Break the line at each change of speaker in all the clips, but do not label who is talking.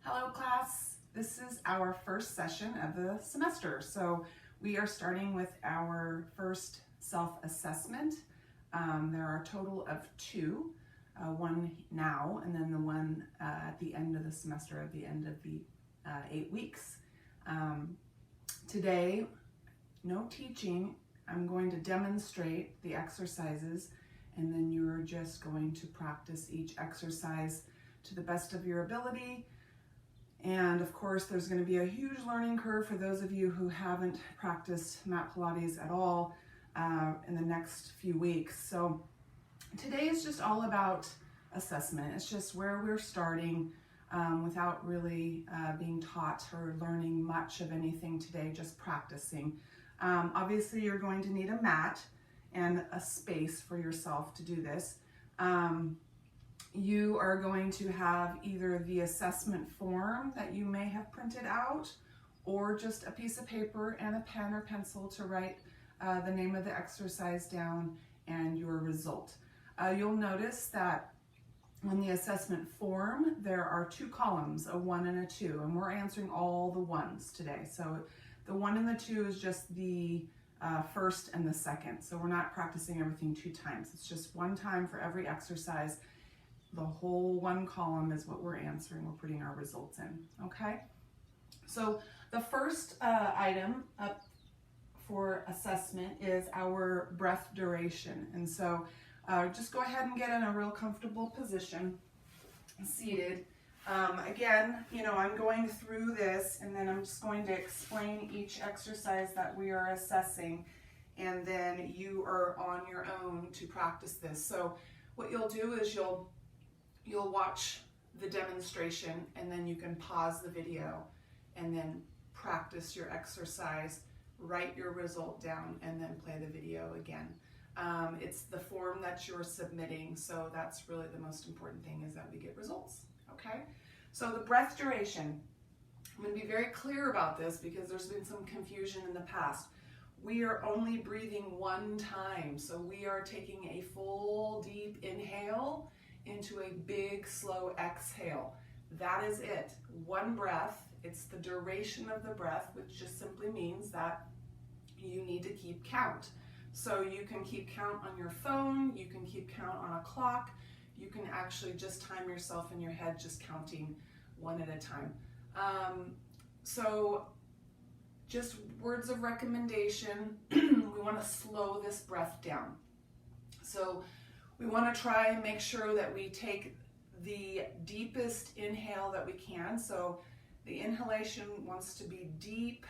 Hello class, this is our first session of the semester. So we are starting with our first self-assessment. There are a total of two, one now and then the one at the end of the semester, at the end of the 8 weeks. Today, no teaching. I'm going to demonstrate the exercises and then you're just going to practice each exercise to the best of your ability. And of course, there's going to be a huge learning curve for those of you who haven't practiced mat Pilates at all in the next few weeks. So today is just all about assessment. It's just where we're starting without really being taught or learning much of anything today, just practicing. Obviously, you're going to need a mat and a space for yourself to do this. You are going to have either the assessment form that you may have printed out or just a piece of paper and a pen or pencil to write the name of the exercise down and your result. You'll notice that on the assessment form, there are two columns, a 1 and a 2, and we're answering all the ones today. So the 1 and the 2 is just the first and the second. So we're not practicing everything 2 times. It's just 1 time for every exercise. The whole 1 column is what we're answering. We're putting our results in, okay? So the first item up for assessment is our breath duration. And so just go ahead and get in a real comfortable position, seated. Again, I'm going through this and then I'm just going to explain each exercise that we are assessing, and then you are on your own to practice this. So what you'll do is you'll watch the demonstration and then you can pause the video and then practice your exercise, write your result down, and then play the video again. It's the form that you're submitting, so that's really the most important thing, is that we get results, okay? So the breath duration, I'm going to be very clear about this because there's been some confusion in the past. We are only breathing 1 time, so we are taking a full deep inhale into a big slow exhale. That is it. 1 breath. It's the duration of the breath, which just simply means that you need to keep count. So you can keep count on your phone, you can keep count on a clock, you can actually just time yourself in your head just counting 1 at a time. So just words of recommendation, we want to slow this breath down. So we want to try and make sure that we take the deepest inhale that we can. So the inhalation wants to be deep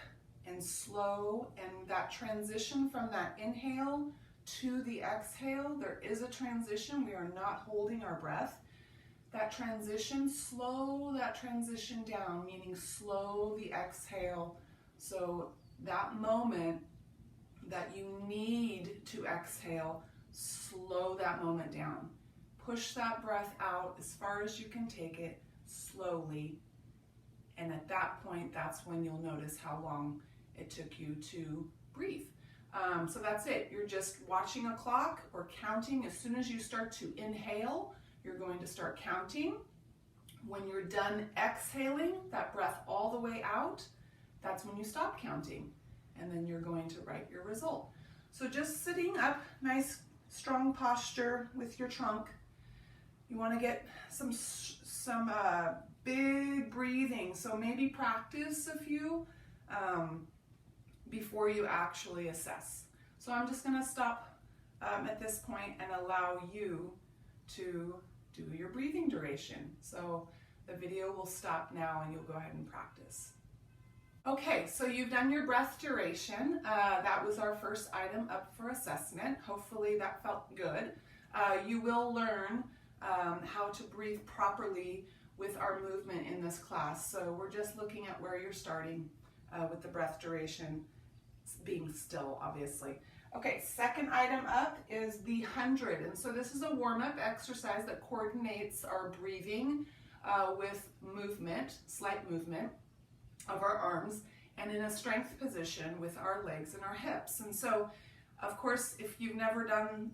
and slow, and that transition from that inhale to the exhale, there is a transition. We are not holding our breath. That transition, slow that transition down, meaning slow the exhale. So that moment that you need to exhale, slow that moment down. Push that breath out as far as you can take it slowly. And at that point, that's when you'll notice how long it took you to breathe. So that's it. You're just watching a clock or counting. As soon as you start to inhale, you're going to start counting. When you're done exhaling that breath all the way out, that's when you stop counting. And then you're going to write your result. So just sitting up, nice strong posture with your trunk. You want to get some big breathing. So maybe practice a few before you actually assess. So I'm just going to stop at this point and allow you to do your breathing duration. So the video will stop now and you'll go ahead and practice. Okay, so you've done your breath duration. That was our first item up for assessment. Hopefully that felt good. You will learn how to breathe properly with our movement in this class. So we're just looking at where you're starting with the breath duration, being still, obviously. Okay, second item up is the 100. And so this is a warm-up exercise that coordinates our breathing with movement, slight movement of our arms, and in a strength position with our legs and our hips. And so, of course, if you've never done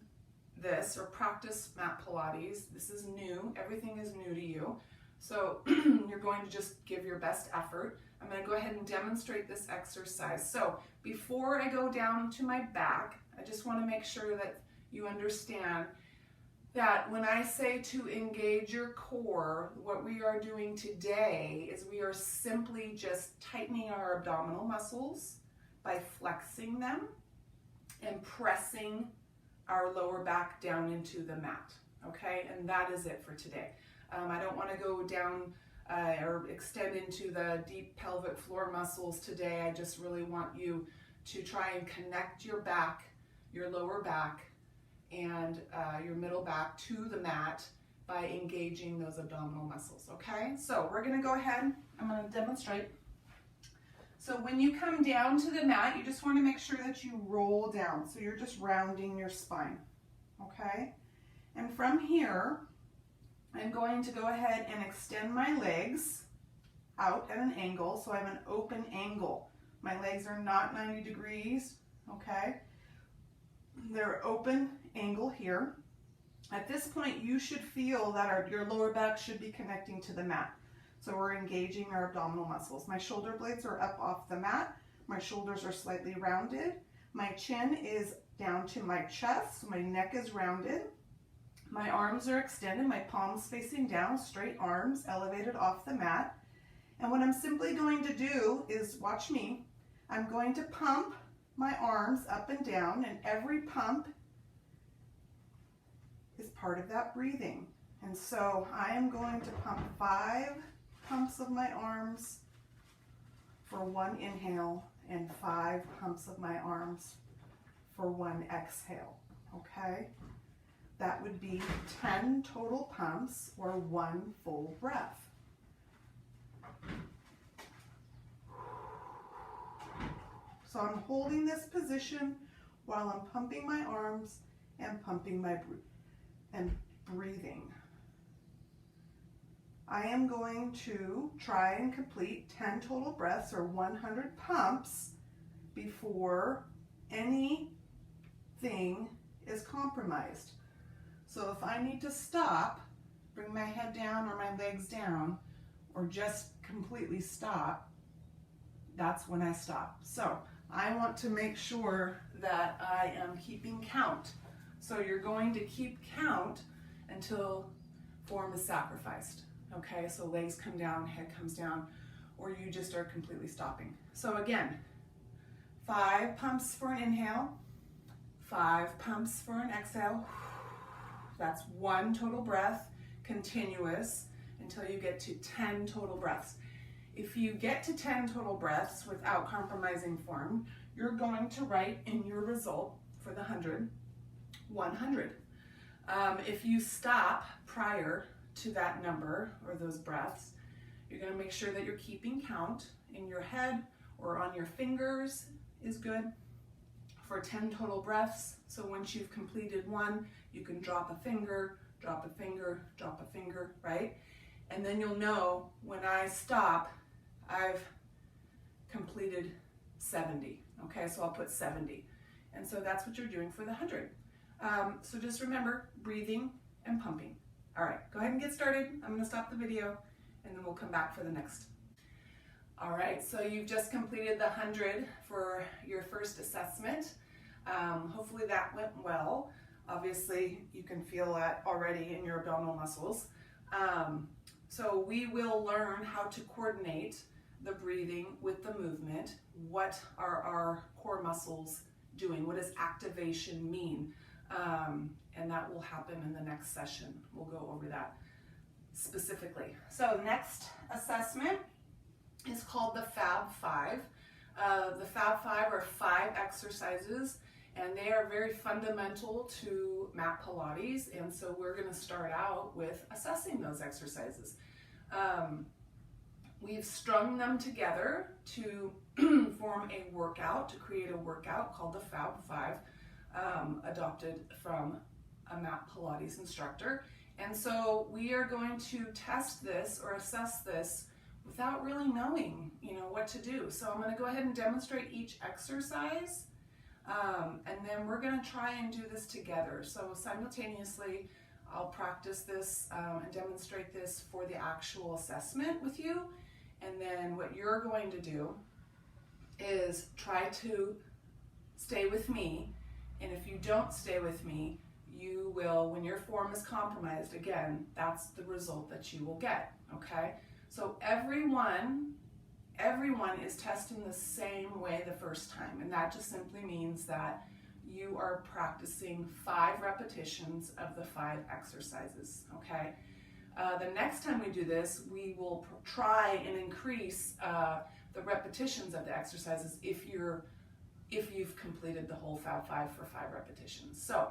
this or practiced mat Pilates, this is new. Everything is new to you. So you're going to just give your best effort. I'm going to go ahead and demonstrate this exercise. So before I go down to my back, I just want to make sure that you understand that when I say to engage your core, what we are doing today is we are simply just tightening our abdominal muscles by flexing them and pressing our lower back down into the mat, okay? And that is it for today. I don't want to go down or extend into the deep pelvic floor muscles today. I just really want you to try and connect your back, your lower back, and your middle back to the mat by engaging those abdominal muscles, okay? So we're gonna go ahead, I'm gonna demonstrate. So when you come down to the mat, you just wanna make sure that you roll down. So you're just rounding your spine, okay? And from here, I'm going to go ahead and extend my legs out at an angle, so I have an open angle. My legs are not 90 degrees, okay? They're open angle here. At this point, you should feel that your lower back should be connecting to the mat. So we're engaging our abdominal muscles. My shoulder blades are up off the mat. My shoulders are slightly rounded. My chin is down to my chest. My neck is rounded. My arms are extended, my palms facing down, straight arms elevated off the mat. And what I'm simply going to do is, watch me, I'm going to pump my arms up and down, and every pump is part of that breathing. And so I am going to pump 5 pumps of my arms for 1 inhale and 5 pumps of my arms for 1 exhale, okay? That would be 10 total pumps or 1 full breath. So I'm holding this position while I'm pumping my arms and pumping my breathing. I am going to try and complete 10 total breaths or 100 pumps before anything is compromised. So if I need to stop, bring my head down or my legs down, or just completely stop, that's when I stop. So I want to make sure that I am keeping count. So you're going to keep count until form is sacrificed. Okay, so legs come down, head comes down, or you just are completely stopping. So again, 5 pumps for an inhale, 5 pumps for an exhale. That's 1 total breath, continuous, until you get to 10 total breaths. If you get to 10 total breaths without compromising form, you're going to write in your result for the 100, 100. If you stop prior to that number or those breaths, you're going to make sure that you're keeping count in your head or on your fingers is good for 10 total breaths. So once you've completed 1, you can drop a finger, drop a finger, drop a finger, right? And then you'll know when I stop, I've completed 70. Okay, so I'll put 70. And so that's what you're doing for the 100. So just remember, breathing and pumping. All right, go ahead and get started. I'm gonna stop the video and then we'll come back for the next. All right, so you've just completed the 100 for your first assessment. Hopefully that went well. Obviously, you can feel that already in your abdominal muscles. So we will learn how to coordinate the breathing with the movement. What are our core muscles doing? What does activation mean? And that will happen in the next session. We'll go over that specifically. So next assessment is called the Fab 5. The Fab 5 are 5 exercises, and they are very fundamental to mat Pilates, and so we're going to start out with assessing those exercises. We've strung them together to form a workout, to create a workout called the Fab 5, adopted from a mat Pilates instructor. And so we are going to test this or assess this without really knowing, what to do. So I'm going to go ahead and demonstrate each exercise, and then we're going to try and do this together. So simultaneously, I'll practice this and demonstrate this for the actual assessment with you. And then what you're going to do is try to stay with me. And if you don't stay with me, you will, when your form is compromised, again, that's the result that you will get, okay? So everyone is testing the same way the first time, and that just simply means that you are practicing 5 repetitions of the 5 exercises, okay? The next time we do this, we will try and increase the repetitions of the exercises if you've completed the whole Fab 5 for 5 repetitions. So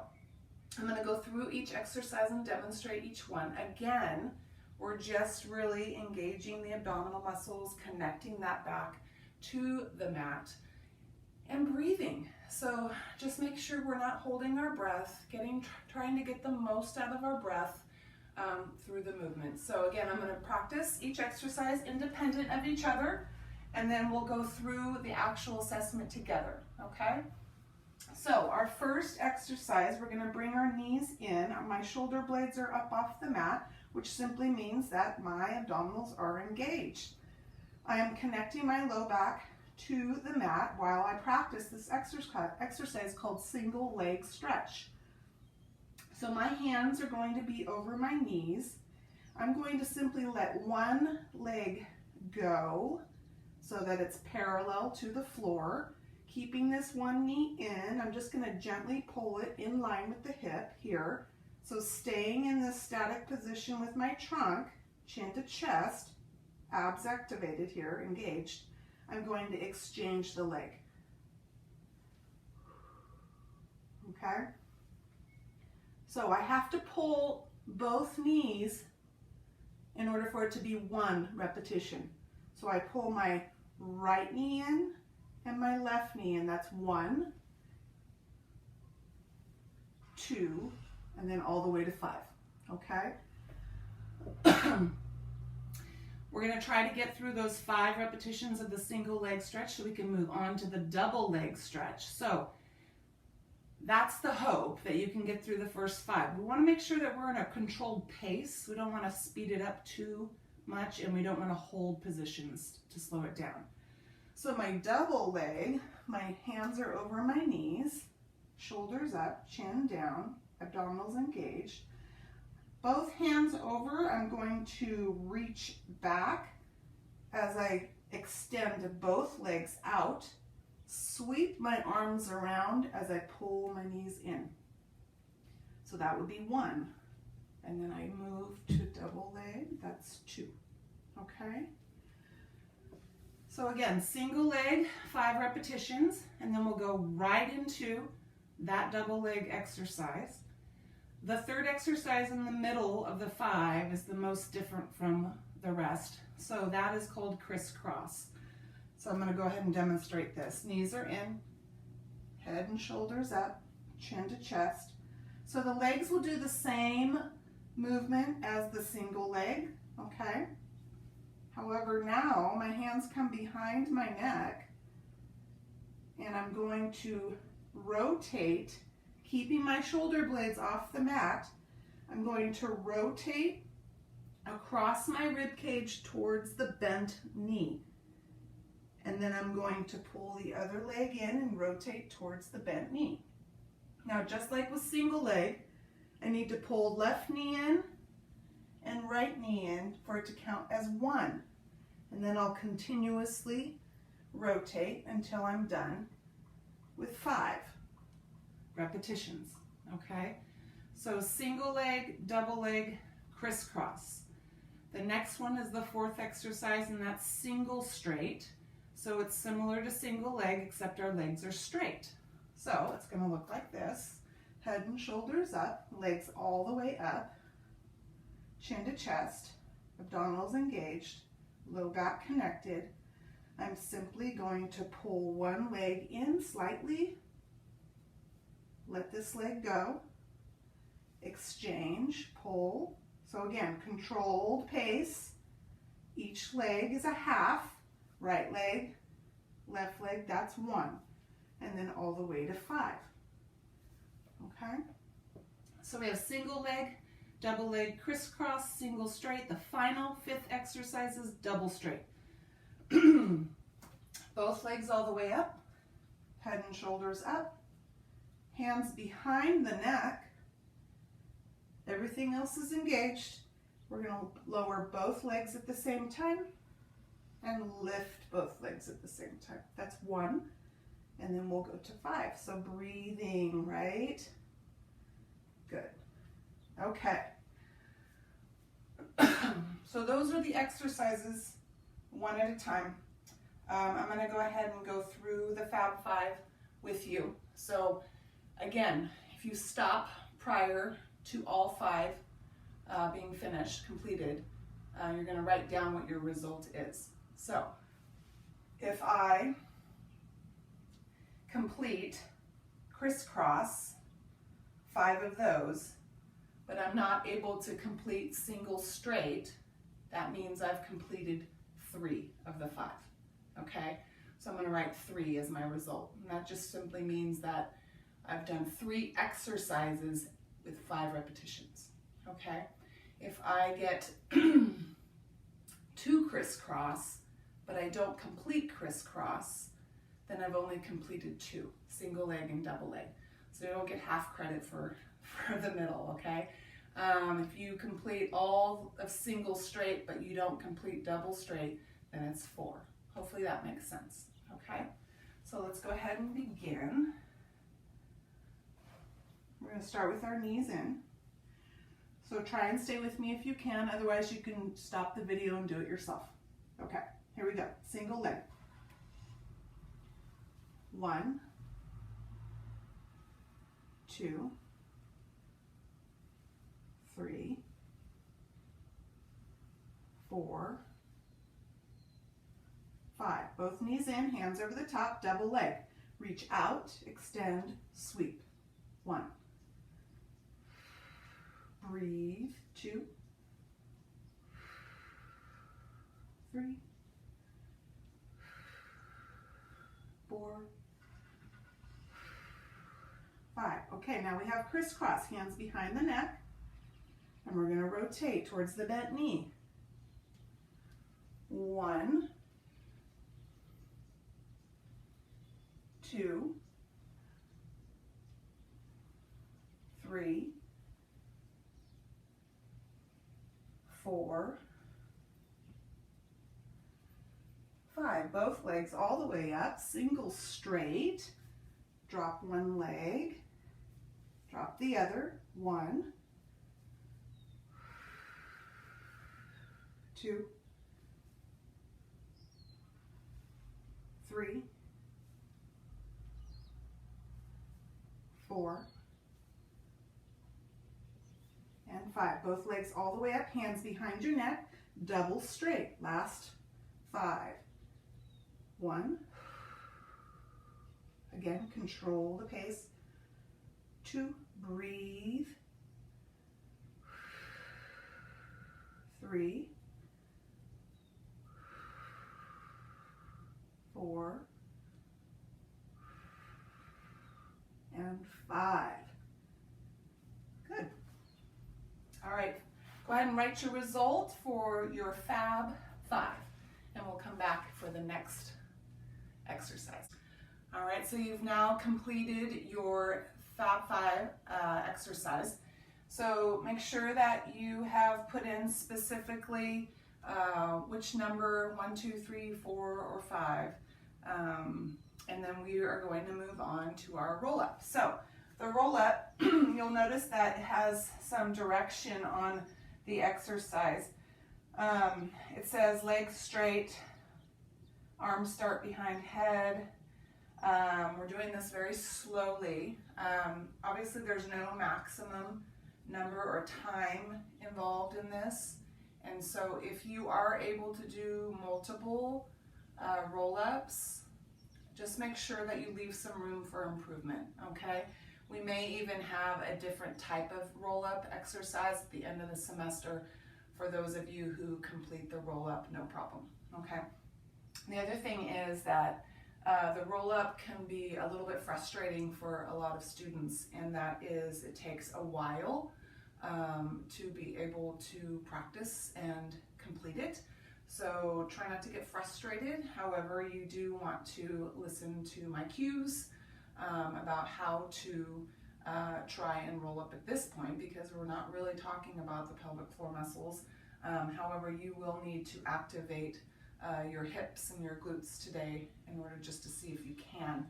I'm going to go through each exercise and demonstrate each one. Again, we're just really engaging the abdominal muscles, connecting that back to the mat, and breathing. So just make sure we're not holding our breath, trying to get the most out of our breath through the movement. So again, I'm going to practice each exercise independent of each other, and then we'll go through the actual assessment together, okay? So our first exercise, we're going to bring our knees in. My shoulder blades are up off the mat, which simply means that my abdominals are engaged. I am connecting my low back to the mat while I practice this exercise called single leg stretch. So my hands are going to be over my knees. I'm going to simply let one leg go so that it's parallel to the floor. Keeping this one knee in, I'm just going to gently pull it in line with the hip here. So staying in this static position with my trunk, chin to chest, abs activated here, engaged, I'm going to exchange the leg. Okay? So I have to pull both knees in order for it to be 1 repetition. So I pull my right knee in and my left knee in. That's 1, 2, and then all the way to 5, okay? We're going to try to get through those 5 repetitions of the single leg stretch so we can move on to the double leg stretch. So that's the hope, that you can get through the first 5. We want to make sure that we're in a controlled pace. We don't want to speed it up too much, and we don't want to hold positions to slow it down. So my double leg, my hands are over my knees, shoulders up, chin down, abdominals engaged. Both hands over, I'm going to reach back as I extend both legs out, sweep my arms around as I pull my knees in. So that would be 1. And then I move to double leg, that's 2, okay? So again, single leg, 5 repetitions, and then we'll go right into that double leg exercise. The third exercise in the middle of the 5 is the most different from the rest. So that is called crisscross. So I'm going to go ahead and demonstrate this. Knees are in, head and shoulders up, chin to chest. So the legs will do the same movement as the single leg, okay? However, now my hands come behind my neck and I'm going to rotate, keeping my shoulder blades off the mat. I'm going to rotate across my rib cage towards the bent knee. And then I'm going to pull the other leg in and rotate towards the bent knee. Now, just like with single leg, I need to pull left knee in and right knee in for it to count as 1. And then I'll continuously rotate until I'm done with 5 repetitions, okay? So single leg, double leg, crisscross. The next one is the 4th exercise, and that's single straight. So it's similar to single leg, except our legs are straight. So it's going to look like this. Head and shoulders up, legs all the way up, chin to chest, abdominals engaged, low back connected. I'm simply going to pull one leg in slightly, let this leg go, exchange, pull. So again, controlled pace. Each leg is a half. Right leg, left leg, that's 1. And then all the way to 5. Okay? So we have single leg, double leg crisscross, single straight. The final 5th exercise is double straight. Both legs all the way up, head and shoulders up, hands behind the neck. Everything else is engaged. We're going to lower both legs at the same time and lift both legs at the same time. That's 1. And then we'll go to 5. So breathing, right? Good. Okay. So those are the exercises, one at a time. I'm going to go ahead and go through the Fab 5 with you. So again, if you stop prior to all 5 being finished, completed, you're going to write down what your result is. So if I complete crisscross, 5 of those, but I'm not able to complete single straight, that means I've completed 3 of the 5, okay? So I'm going to write 3 as my result, and that just simply means that I've done 3 exercises with 5 repetitions, okay? If I get 2 crisscross, but I don't complete crisscross, then I've only completed 2, single leg and double leg. So you don't get half credit for the middle, okay? If you complete all of single straight, but you don't complete double straight, then it's 4. Hopefully that makes sense, okay? So let's go ahead and begin. We're going to start with our knees in. So try and stay with me if you can, otherwise you can stop the video and do it yourself. Okay, here we go. Single leg. 1, 2, 3, 4, 5. Both knees in, hands over the top, double leg. Reach out, extend, sweep. 1. Breathe. 2, 3, 4, 5. Okay, now we have crisscross, hands behind the neck, and we're going to rotate towards the bent knee. 1, 2, 3, 4, 5. Both legs all the way up, single straight. Drop one leg, drop the other. 1, 2, 3, 4, and 5. Both legs all the way up, hands behind your neck, double straight. Last 5. 1. Again, control the pace. 2, breathe. 3, 4, and 5. Good. All right, go ahead and write your result for your Fab 5, and we'll come back for the next exercise. All right, so you've now completed your Fab 5 exercise. So make sure that you have put in specifically which number, 1, 2, 3, 4, or 5. And then we are going to move on to our roll-up. So the roll-up, you'll notice that it has some direction on the exercise. It says legs straight, arms start behind head. We're doing this very slowly. Obviously there's no maximum number or time involved in this. And so if you are able to do multiple roll-ups, just make sure that you leave some room for improvement, okay? We may even have a different type of roll-up exercise at the end of the semester for those of you who complete the roll-up, no problem, okay? The other thing is that the roll-up can be a little bit frustrating for a lot of students, and that is it takes a while to be able to practice and complete it. So try not to get frustrated. However, you do want to listen to my cues about how to try and roll up at this point, because we're not really talking about the pelvic floor muscles. However, you will need to activate your hips and your glutes today in order just to see if you can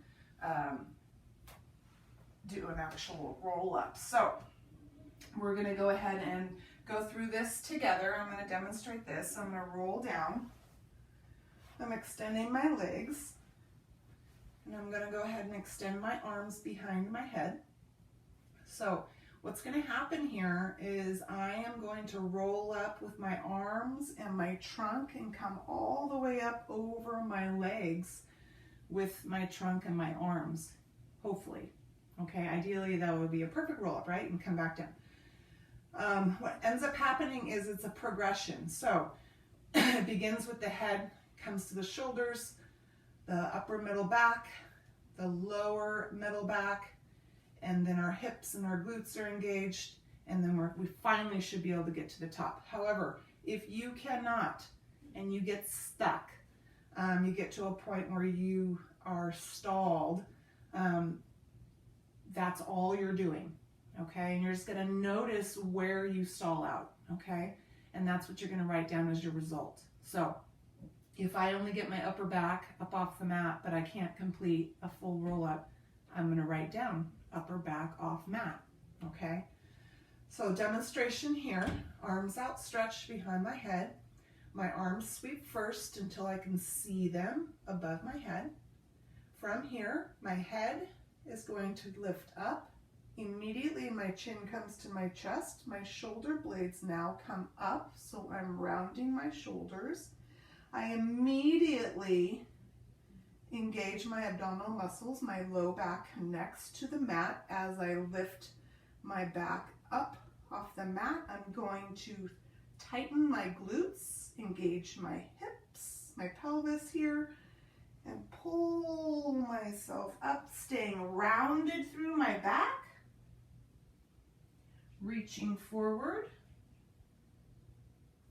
do an actual roll up. So we're going to go ahead and go through this together. I'm going to demonstrate this. I'm going to roll down. I'm extending my legs, and I'm going to go ahead and extend my arms behind my head. So what's going to happen here is I am going to roll up with my arms and my trunk and come all the way up over my legs with my trunk and my arms, hopefully. Okay, ideally that would be a perfect roll up, right? And come back down. What ends up happening is it's a progression. So it begins with the head, comes to the shoulders, the upper middle back, the lower middle back, and then our hips and our glutes are engaged, and then we finally should be able to get to the top. However, if you cannot and you get stuck, you get to a point where you are stalled, that's all you're doing, okay? And you're just gonna notice where you stall out, okay? And that's what you're gonna write down as your result. So if I only get my upper back up off the mat, but I can't complete a full roll up, I'm gonna write down upper back off mat, okay? So demonstration here, arms outstretched behind my head. My arms sweep first until I can see them above my head. From here, my head is going to lift up. Immediately my chin comes to my chest. My shoulder blades now come up, so I'm rounding my shoulders. I immediately engage my abdominal muscles. My low back connects to the mat as I lift my back up off the mat. I'm going to tighten my glutes, engage my hips, my pelvis here, and pull myself up, staying rounded through my back, reaching forward,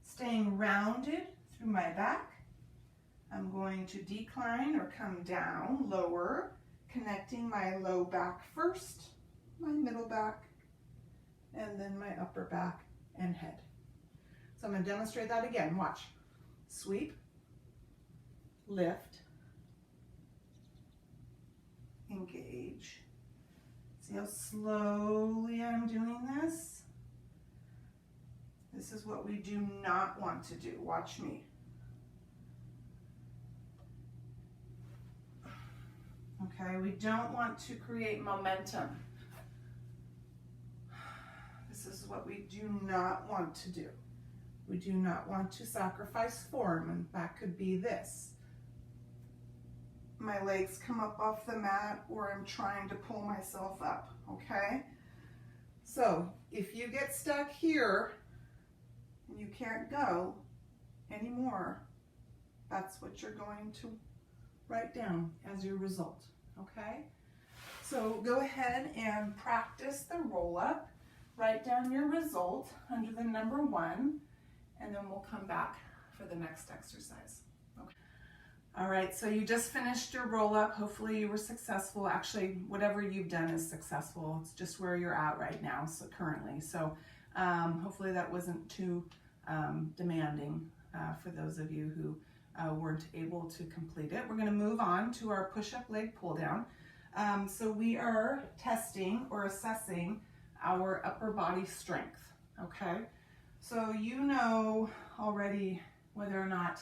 staying rounded through my back. I'm going to decline or come down, lower, connecting my low back first, my middle back, and then my upper back and head. So I'm going to demonstrate that again. Watch. Sweep, lift, engage. See how slowly I'm doing this? This is what we do not want to do. Watch me. Okay, we don't want to create momentum. This is what we do not want to do. We do not want to sacrifice form, and that could be this. My legs come up off the mat, or I'm trying to pull myself up, okay? So if you get stuck here and you can't go anymore, that's what you're going to write down as your result, okay? So go ahead and practice the roll up. Write down your result under the number 1, and then we'll come back for the next exercise. Okay. All right, so you just finished your roll up. Hopefully you were successful. Actually, whatever you've done is successful. It's just where you're at right now, so currently. So hopefully that wasn't too demanding for those of you who weren't able to complete it. We're gonna move on to our push-up leg pull down. So we are testing or assessing our upper body strength, okay? So you know already whether or not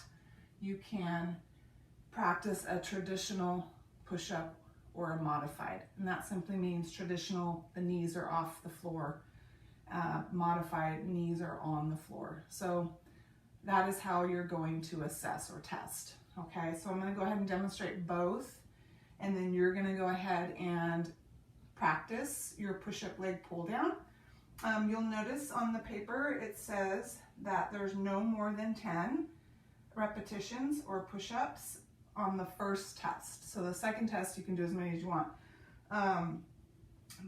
you can practice a traditional push-up or a modified. And that simply means traditional, the knees are off the floor. Modified, knees are on the floor. So that is how you're going to assess or test, okay? So I'm gonna go ahead and demonstrate both, and then you're gonna go ahead and practice your push-up leg pull down. You'll notice on the paper it says that there's no more than 10 repetitions or push-ups on the first test. So the second test you can do as many as you want.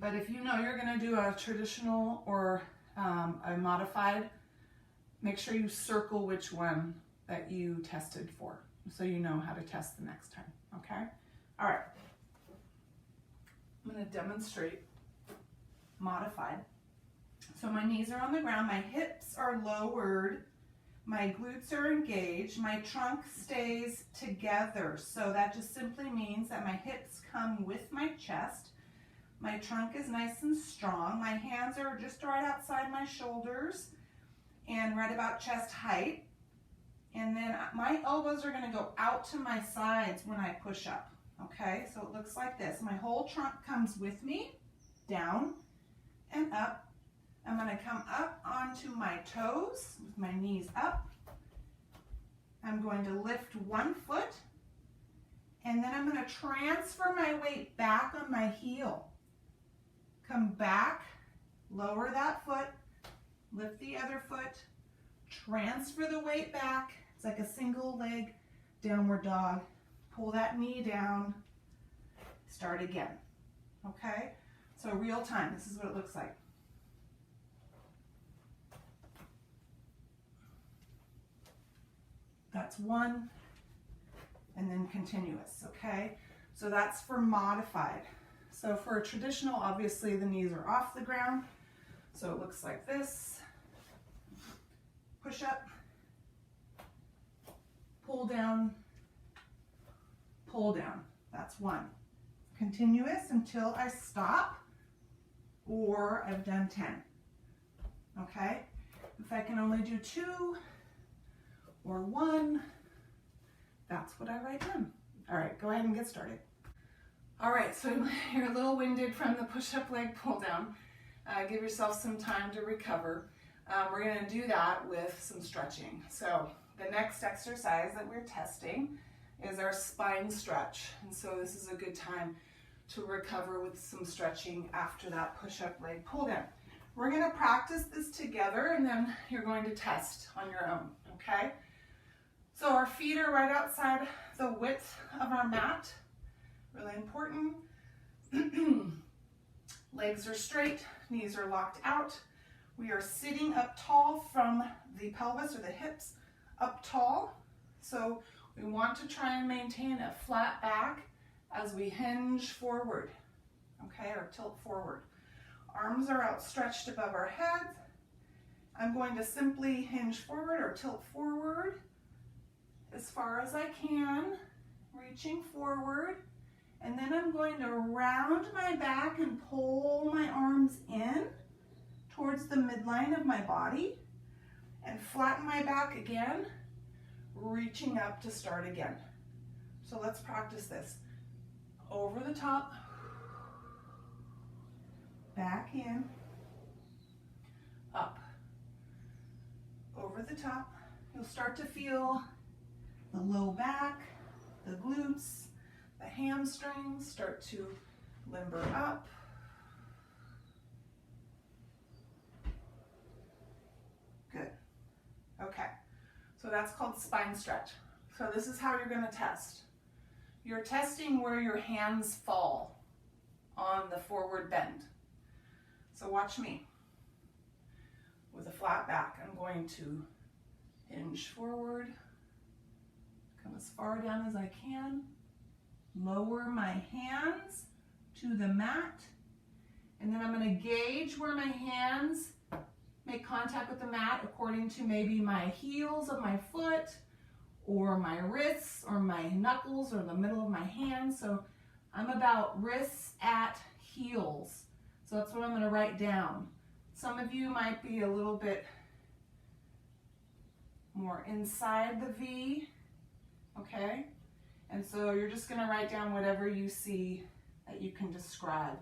But if you know you're gonna do a traditional or a modified, make sure you circle which one that you tested for so you know how to test the next time, okay? All right, I'm gonna demonstrate modified. So my knees are on the ground, my hips are lowered, my glutes are engaged, my trunk stays together. So that just simply means that my hips come with my chest, my trunk is nice and strong, my hands are just right outside my shoulders and right about chest height. And then my elbows are gonna go out to my sides when I push up, okay? So it looks like this. My whole trunk comes with me, down and up. I'm gonna come up onto my toes with my knees up. I'm going to lift one foot, and then I'm gonna transfer my weight back on my heel. Come back, lower that foot, lift the other foot, transfer the weight back. It's like a single leg downward dog. Pull that knee down, start again, okay? So real time, this is what it looks like. That's one, and then continuous, okay? So that's for modified. So for a traditional, obviously the knees are off the ground. So it looks like this. Push up, pull down, pull down. That's one. Continuous until I stop or I've done 10, okay? If I can only do 2 or 1, that's what I write down. All right, go ahead and get started. All right, so you're a little winded from the push-up leg pull down. Give yourself some time to recover. We're gonna do that with some stretching. So the next exercise that we're testing is our spine stretch. And so this is a good time to recover with some stretching after that push-up leg pull down. We're gonna practice this together and then you're going to test on your own, okay? So our feet are right outside the width of our mat, really important. Legs are straight, knees are locked out. We are sitting up tall from the pelvis or the hips up tall. So we want to try and maintain a flat back as we hinge forward, okay, or tilt forward. Arms are outstretched above our heads. I'm going to simply hinge forward or tilt forward as far as I can, reaching forward. And then I'm going to round my back and pull my arms in towards the midline of my body and flatten my back again, reaching up to start again. So let's practice this. Over the top, back in, up, over the top. You'll start to feel the low back, the glutes, the hamstrings start to limber up. Good. Okay, so that's called spine stretch. So this is how you're going to test. You're testing where your hands fall on the forward bend. So watch me. With a flat back, I'm going to hinge forward, come as far down as I can, lower my hands to the mat, and then I'm going to gauge where my hands make contact with the mat according to maybe my heels of my foot or my wrists or my knuckles or the middle of my hand. So I'm about wrists at heels. So that's what I'm going to write down. Some of you might be a little bit more inside the V, okay? And so you're just going to write down whatever you see that you can describe.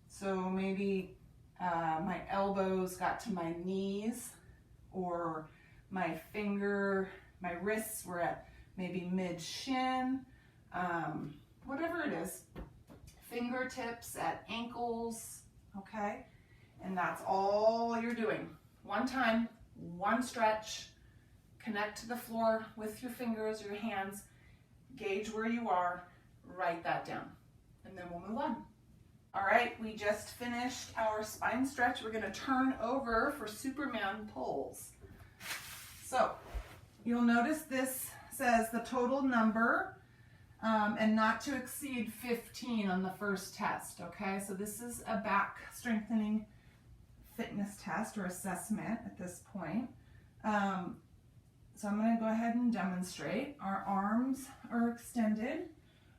So maybe my elbows got to my knees, or my wrists were at maybe mid-shin, whatever it is. Fingertips at ankles, okay? And that's all you're doing. One time, one stretch, connect to the floor with your fingers, your hands, gauge where you are, write that down, and then we'll move on. All right, we just finished our spine stretch. We're going to turn over for Superman pulls. So you'll notice this says the total number and not to exceed 15 on the first test, okay? So this is a back strengthening fitness test or assessment at this point. So I'm going to go ahead and demonstrate. Our arms are extended,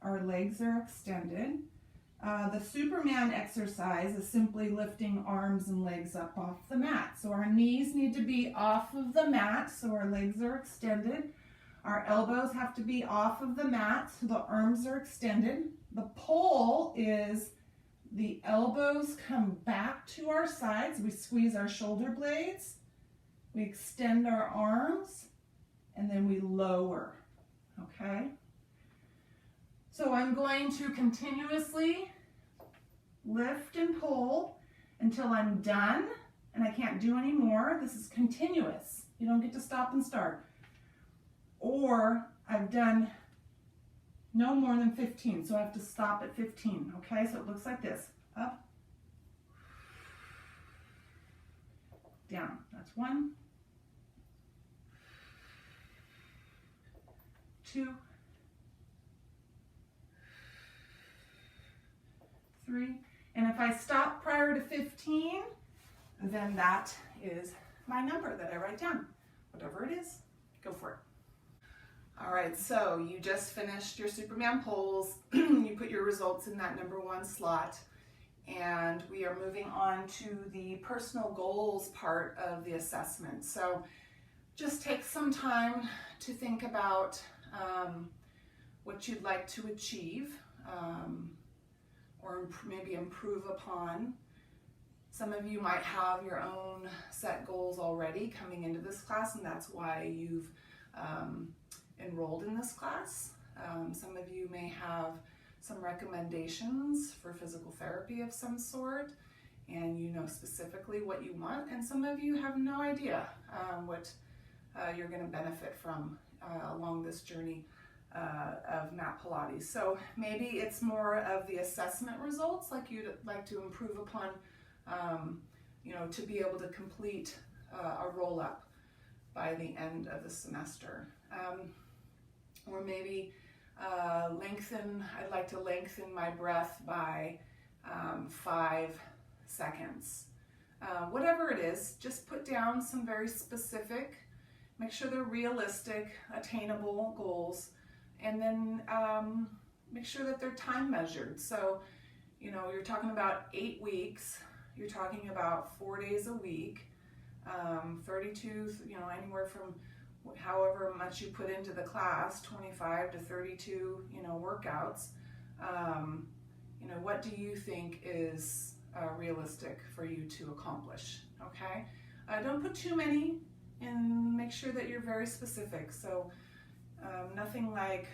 our legs are extended. The Superman exercise is simply lifting arms and legs up off the mat. So our knees need to be off of the mat, so our legs are extended. Our elbows have to be off of the mat, so the arms are extended. The pull is the elbows come back to our sides. We squeeze our shoulder blades. We extend our arms, and then we lower, okay? So I'm going to continuously lift and pull until I'm done and I can't do any more. This is continuous. You don't get to stop and start. Or I've done no more than 15, so I have to stop at 15, okay? So it looks like this. Up, down. That's 1, 2, 3, and if I stop prior to 15, then that is my number that I write down. Whatever it is, go for it. All right, so you just finished your Superman pulls. You put your results in that number 1 slot, and we are moving on to the personal goals part of the assessment. So just take some time to think about what you'd like to achieve. Or maybe improve upon. Some of you might have your own set goals already coming into this class, and that's why you've enrolled in this class. Some of you may have some recommendations for physical therapy of some sort, and you know specifically what you want, and some of you have no idea what you're going to benefit from along this journey of mat Pilates. So maybe it's more of the assessment results, like you'd like to improve upon, you know, to be able to complete a roll-up by the end of the semester. Or maybe I'd like to lengthen my breath by 5 seconds. Whatever it is, just put down some very specific, make sure they're realistic, attainable goals, and then make sure that they're time measured. So, you know, you're talking about 8 weeks, you're talking about 4 days a week, 32, you know, anywhere from however much you put into the class, 25 to 32, you know, workouts. You know, what do you think is realistic for you to accomplish, okay? Don't put too many, and make sure that you're very specific. So nothing like,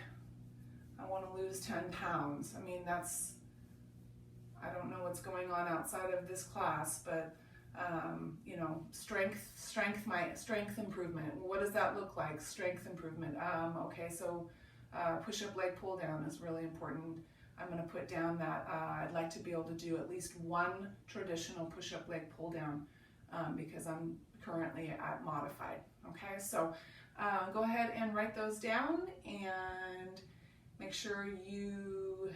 I want to lose 10 pounds. I mean, I don't know what's going on outside of this class, but you know, strength improvement. What does that look like? Strength improvement. Okay, so push-up leg pull down is really important. I'm going to put down that I'd like to be able to do at least 1 traditional push-up leg pull down because I'm currently at modified. Okay, so go ahead and write those down and make sure you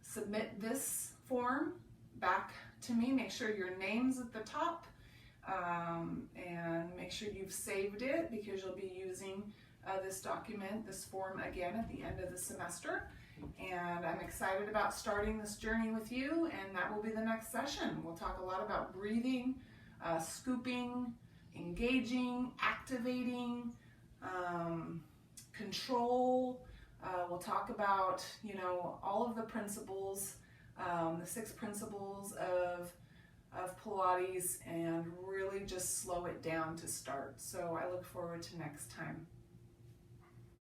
submit this form back to me. Make sure your name's at the top and make sure you've saved it, because you'll be using this document, this form again at the end of the semester. And I'm excited about starting this journey with you, and that will be the next session. We'll talk a lot about breathing, scooping, engaging, activating, control. We'll talk about, you know, all of the principles, the 6 principles of Pilates, and really just slow it down to start. So I look forward to next time.